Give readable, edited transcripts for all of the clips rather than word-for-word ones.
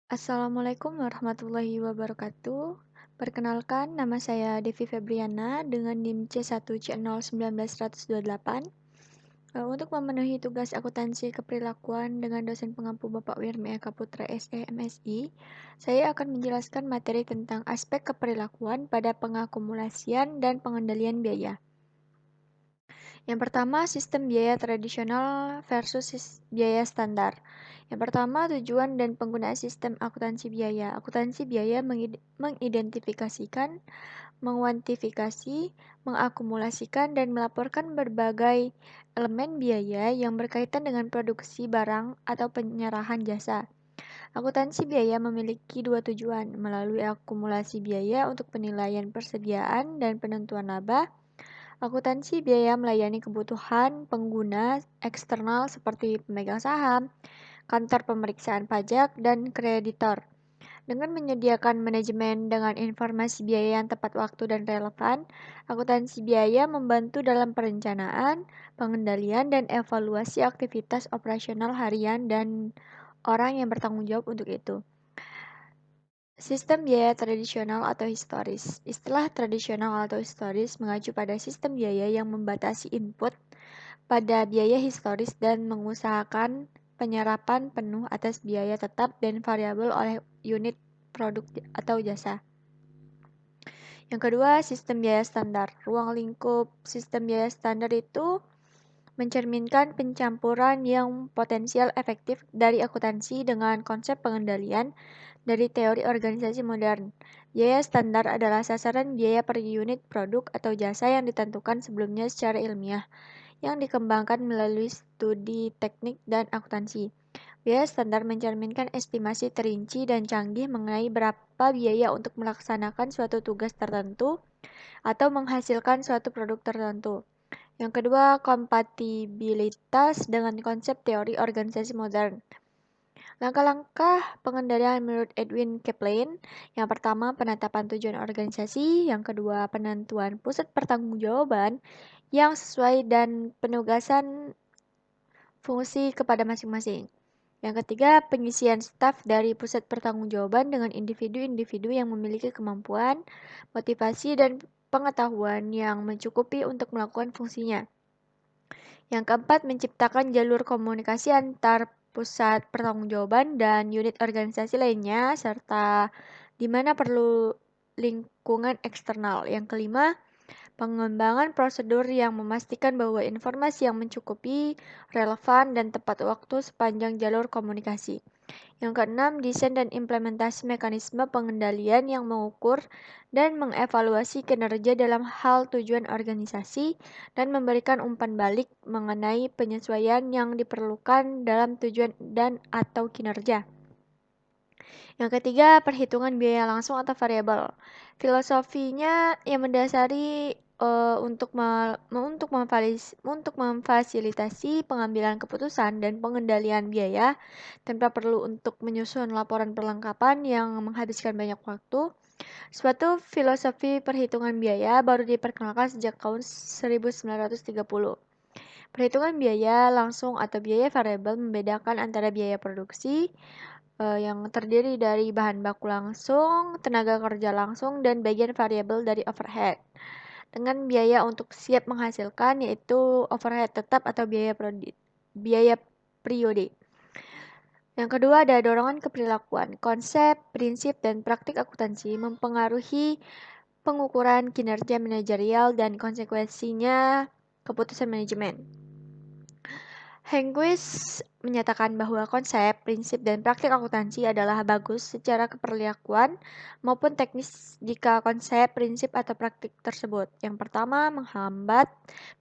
Assalamualaikum warahmatullahi wabarakatuh. Perkenalkan, nama saya Devi Febriana dengan NIM C1C01928. Untuk memenuhi tugas akuntansi keperilakuan dengan dosen pengampu Bapak Wirmi Eka Putra SE MSI, saya akan menjelaskan materi tentang aspek keperilakuan pada pengakumulasian dan pengendalian biaya. Yang pertama, sistem biaya tradisional versus biaya standar. Yang pertama, tujuan dan penggunaan sistem akuntansi biaya. Akuntansi biaya mengidentifikasikan, menguantifikasi, mengakumulasikan, dan melaporkan berbagai elemen biaya yang berkaitan dengan produksi barang atau penyerahan jasa. Akuntansi biaya memiliki dua tujuan, melalui akumulasi biaya untuk penilaian persediaan dan penentuan laba. Akuntansi biaya melayani kebutuhan pengguna eksternal seperti pemegang saham, kantor pemeriksaan pajak, dan kreditor. Dengan menyediakan manajemen dengan informasi biaya yang tepat waktu dan relevan, akuntansi biaya membantu dalam perencanaan, pengendalian, dan evaluasi aktivitas operasional harian dan orang yang bertanggung jawab untuk itu. Sistem biaya tradisional atau historis. Istilah tradisional atau historis mengacu pada sistem biaya yang membatasi input pada biaya historis dan mengusahakan penyerapan penuh atas biaya tetap dan variabel oleh unit produk atau jasa. Yang kedua, sistem biaya standar. Ruang lingkup sistem biaya standar itu mencerminkan pencampuran yang potensial efektif dari akuntansi dengan konsep pengendalian dari teori organisasi modern. Biaya standar adalah sasaran biaya per unit produk atau jasa yang ditentukan sebelumnya secara ilmiah, yang dikembangkan melalui studi teknik dan akuntansi. Biaya standar mencerminkan estimasi terinci dan canggih mengenai berapa biaya untuk melaksanakan suatu tugas tertentu atau menghasilkan suatu produk tertentu. Yang kedua, kompatibilitas dengan konsep teori organisasi modern. Langkah-langkah pengendalian menurut Edwin Kaplan. Yang pertama, penetapan tujuan organisasi. Yang kedua, penentuan pusat pertanggungjawaban yang sesuai dan penugasan fungsi kepada masing-masing. Yang ketiga, pengisian staf dari pusat pertanggungjawaban dengan individu-individu yang memiliki kemampuan, motivasi, dan pengetahuan yang mencukupi untuk melakukan fungsinya. Yang keempat, menciptakan jalur komunikasi antar pusat pertanggungjawaban dan unit organisasi lainnya, serta di mana perlu lingkungan eksternal. Yang kelima, pengembangan prosedur yang memastikan bahwa informasi yang mencukupi, relevan, dan tepat waktu sepanjang jalur komunikasi. Yang keenam, desain dan implementasi mekanisme pengendalian yang mengukur dan mengevaluasi kinerja dalam hal tujuan organisasi dan memberikan umpan balik mengenai penyesuaian yang diperlukan dalam tujuan dan atau kinerja. Yang ketiga, perhitungan biaya langsung atau variabel. Filosofinya yang mendasari untuk memfasilitasi pengambilan keputusan dan pengendalian biaya tanpa perlu untuk menyusun laporan perlengkapan yang menghabiskan banyak waktu. Suatu filosofi perhitungan biaya baru diperkenalkan sejak tahun 1930. Perhitungan biaya langsung atau biaya variabel membedakan antara biaya produksi yang terdiri dari bahan baku langsung, tenaga kerja langsung, dan bagian variabel dari overhead. Dengan biaya untuk siap menghasilkan, yaitu overhead tetap atau biaya periode. Yang kedua ada dorongan keperilakuan. Konsep, prinsip, dan praktik akuntansi mempengaruhi pengukuran kinerja manajerial dan konsekuensinya keputusan manajemen. Hengquist menyatakan bahwa konsep, prinsip, dan praktik akuntansi adalah bagus secara keperilakuan maupun teknis jika konsep, prinsip, atau praktik tersebut. Yang pertama, menghambat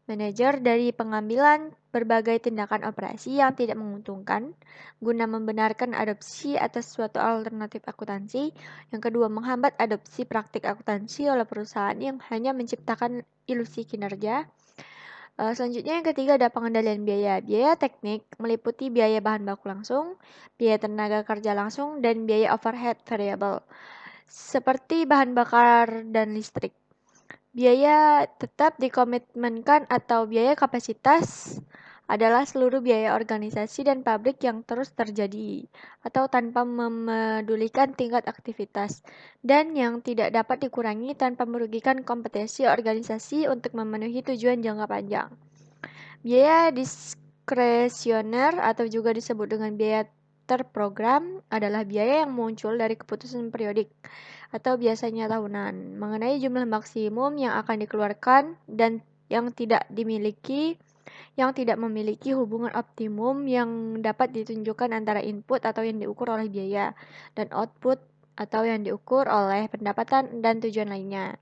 manajer dari pengambilan berbagai tindakan operasi yang tidak menguntungkan guna membenarkan adopsi atas suatu alternatif akuntansi. Yang kedua, menghambat adopsi praktik akuntansi oleh perusahaan yang hanya menciptakan ilusi kinerja. Selanjutnya yang ketiga ada pengendalian biaya. Biaya teknik meliputi biaya bahan baku langsung, biaya tenaga kerja langsung, dan biaya overhead variable, seperti bahan bakar dan listrik. Biaya tetap dikomitmenkan atau biaya kapasitas adalah seluruh biaya organisasi dan pabrik yang terus terjadi atau tanpa memedulikan tingkat aktivitas dan yang tidak dapat dikurangi tanpa merugikan kompetensi organisasi untuk memenuhi tujuan jangka panjang. Biaya diskresioner atau juga disebut dengan biaya terprogram adalah biaya yang muncul dari keputusan periodik atau biasanya tahunan mengenai jumlah maksimum yang akan dikeluarkan dan yang tidak memiliki hubungan optimum yang dapat ditunjukkan antara input atau yang diukur oleh biaya dan output atau yang diukur oleh pendapatan dan tujuan lainnya.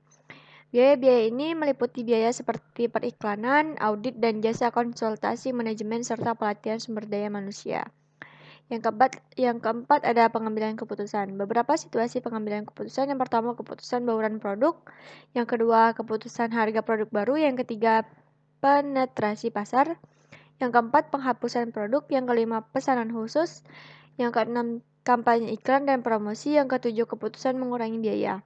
Biaya-biaya ini meliputi biaya seperti periklanan, audit, dan jasa konsultasi manajemen serta pelatihan sumber daya manusia. Yang keempat ada pengambilan keputusan. Beberapa situasi pengambilan keputusan. Yang pertama, keputusan bauran produk. Yang kedua, keputusan harga produk baru. Yang ketiga, penetrasi pasar. Yang keempat, penghapusan produk. Yang kelima, pesanan khusus. Yang keenam, kampanye iklan dan promosi. Yang ketujuh, keputusan mengurangi biaya.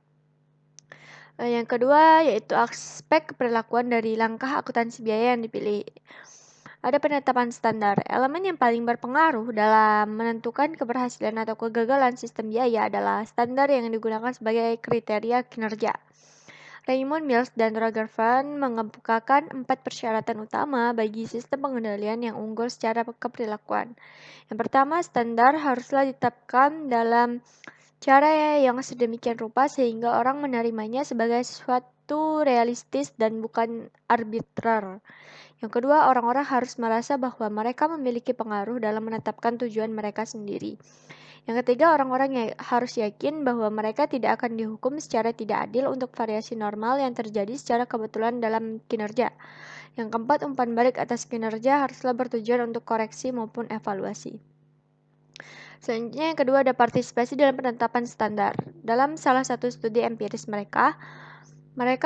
Yang kedua, yaitu aspek perilakuan dari langkah akuntansi biaya yang dipilih. Ada penetapan standar. Elemen yang paling berpengaruh dalam menentukan keberhasilan atau kegagalan sistem biaya adalah standar yang digunakan sebagai kriteria kinerja. Raymond Mills dan Roger Van mengemukakan 4 persyaratan utama bagi sistem pengendalian yang unggul secara keperilakuan. Yang pertama, standar haruslah ditetapkan dalam cara yang sedemikian rupa sehingga orang menerimanya sebagai sesuatu realistis dan bukan arbitrer. Yang kedua, orang-orang harus merasa bahwa mereka memiliki pengaruh dalam menetapkan tujuan mereka sendiri. Yang ketiga, orang-orang harus yakin bahwa mereka tidak akan dihukum secara tidak adil untuk variasi normal yang terjadi secara kebetulan dalam kinerja. Yang keempat, umpan balik atas kinerja haruslah bertujuan untuk koreksi maupun evaluasi. Selanjutnya yang kedua ada partisipasi dalam penetapan standar. Dalam salah satu studi empiris mereka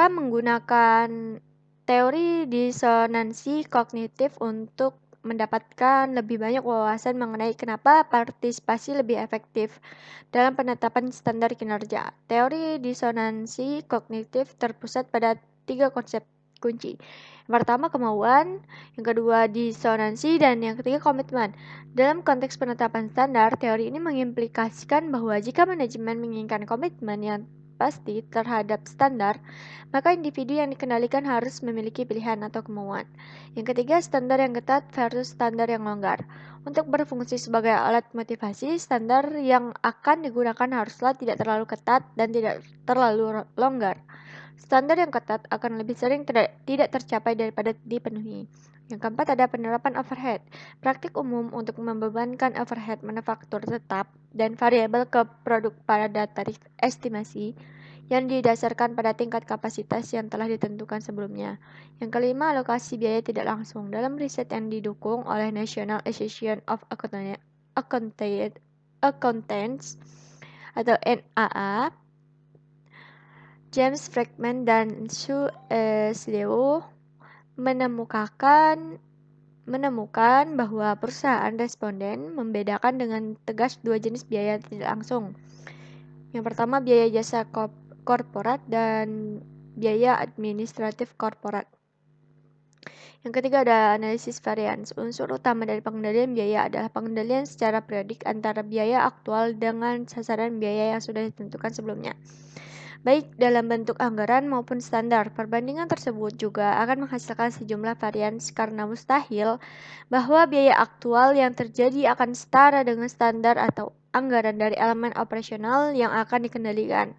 menggunakan teori disonansi kognitif untuk mendapatkan lebih banyak wawasan mengenai kenapa partisipasi lebih efektif dalam penetapan standar kinerja. Teori disonansi kognitif terpusat pada 3 konsep kunci. Yang pertama kemauan, yang kedua disonansi, dan yang ketiga komitmen. Dalam konteks penetapan standar, teori ini mengimplikasikan bahwa jika manajemen menginginkan komitmen yang pasti terhadap standar, maka individu yang dikendalikan harus memiliki pilihan atau kemauan. Yang ketiga, standar yang ketat versus standar yang longgar. Untuk berfungsi sebagai alat motivasi, standar yang akan digunakan haruslah tidak terlalu ketat dan tidak terlalu longgar. Standar yang ketat akan lebih sering tidak tercapai daripada dipenuhi. Yang keempat ada penerapan overhead. Praktik umum untuk membebankan overhead manufaktur tetap dan variabel ke produk pada tarif estimasi yang didasarkan pada tingkat kapasitas yang telah ditentukan sebelumnya. Yang kelima, alokasi biaya tidak langsung. Dalam riset yang didukung oleh National Association of Accountants atau NAA, James Friedman dan Sue Sleo menemukan bahwa perusahaan responden membedakan dengan tegas dua jenis biaya tidak langsung. Yang pertama, biaya jasa korporat dan biaya administratif korporat. Yang ketiga ada analisis varians. Unsur utama dari pengendalian biaya adalah pengendalian secara periodik antara biaya aktual dengan sasaran biaya yang sudah ditentukan sebelumnya, baik dalam bentuk anggaran maupun standar. Perbandingan tersebut juga akan menghasilkan sejumlah varians karena mustahil bahwa biaya aktual yang terjadi akan setara dengan standar atau anggaran dari elemen operasional yang akan dikendalikan.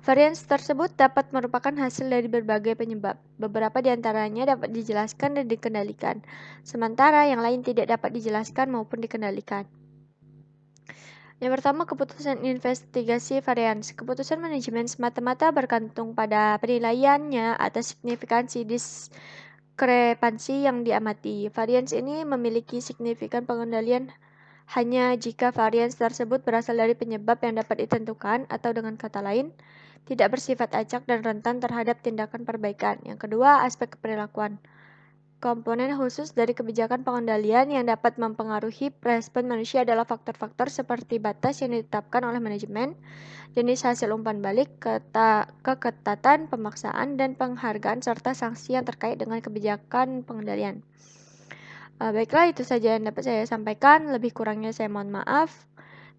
Varians tersebut dapat merupakan hasil dari berbagai penyebab. Beberapa di antaranya dapat dijelaskan dan dikendalikan, sementara yang lain tidak dapat dijelaskan maupun dikendalikan. Yang pertama, keputusan investigasi varians. Keputusan manajemen semata-mata bergantung pada penilaiannya atas signifikansi diskrepansi yang diamati. Varians ini memiliki signifikan pengendalian hanya jika varians tersebut berasal dari penyebab yang dapat ditentukan atau dengan kata lain, tidak bersifat acak dan rentan terhadap tindakan perbaikan. Yang kedua, aspek keperilakuan. Komponen khusus dari kebijakan pengendalian yang dapat mempengaruhi respon manusia adalah faktor-faktor seperti batas yang ditetapkan oleh manajemen, jenis hasil umpan balik, keketatan, pemaksaan, dan penghargaan, serta sanksi yang terkait dengan kebijakan pengendalian. Baiklah itu saja yang dapat saya sampaikan, lebih kurangnya saya mohon maaf.